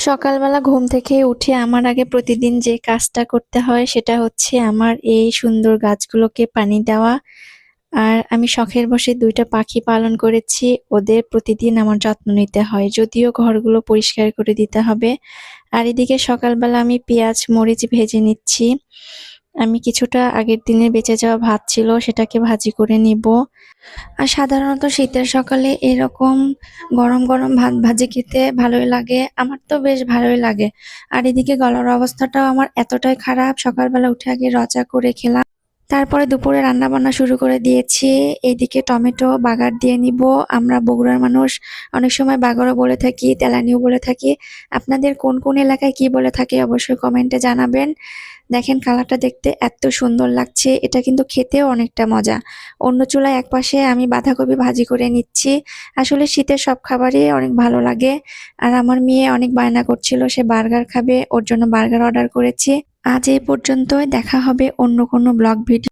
সকালবেলা ঘুম থেকে উঠে আমার আগে প্রতিদিন যে কাজটা করতে হয় সেটা হচ্ছে আমার এই সুন্দর গাছগুলোকে পানি দেওয়া। আর আমি শখের বশে ২ টা পাখি পালন করেছি। ওদের প্রতিদিন আমার যত্ন নিতে হয়। যদিও ঘরগুলো পরিষ্কার করে দিতে হবে। আর এদিকে সকালবেলা আমি পেঁয়াজ, মরিচ ভেজে নিচ্ছি। আমি কিছুটা আগের দিনের বেঁচে যাওয়া ভাত ছিল সেটাকে ভাজি করে নিবো। আর সাধারণত শীতের সকালে এরকম গরম, গরম ভাত ভাজি খেতে ভালোই লাগে। আমার তো বেশ ভালোই লাগে। আর এদিকে গলার অবস্থাটাও আমার এতটাই খারাপ, সকালবেলা উঠে আগে চা করে খেলাম। তারপরে দুপুরে রান্নাবান্না শুরু করে দিয়েছি। এইদিকে টমেটো বাগার দিয়ে নিবো। আমরা বগুড়ার মানুষ অনেক সময় বাগারও বলে থাকি, তেলানিও বলে থাকি। আপনাদের কোন, কোন এলাকায় কি বলে থাকে অবশ্যই কমেন্টে জানাবেন। দেখেন কালারটা দেখতে এত সুন্দর লাগছে। এটা কিন্তু খেতেও অনেকটা মজা। অন্য চুলায় একপাশে আমি বাঁধাকপি ভাজি করে নিচ্ছি। আসলে শীতের সব খাবারই অনেক ভালো লাগে। আর আমার মেয়ে অনেক বায়না করছিল সে বার্গার খাবে। ওর জন্য বার্গার অর্ডার করেছি। আজ এই পর্যন্তই। দেখা হবে অন্য কোনো ব্লগ ভিডিও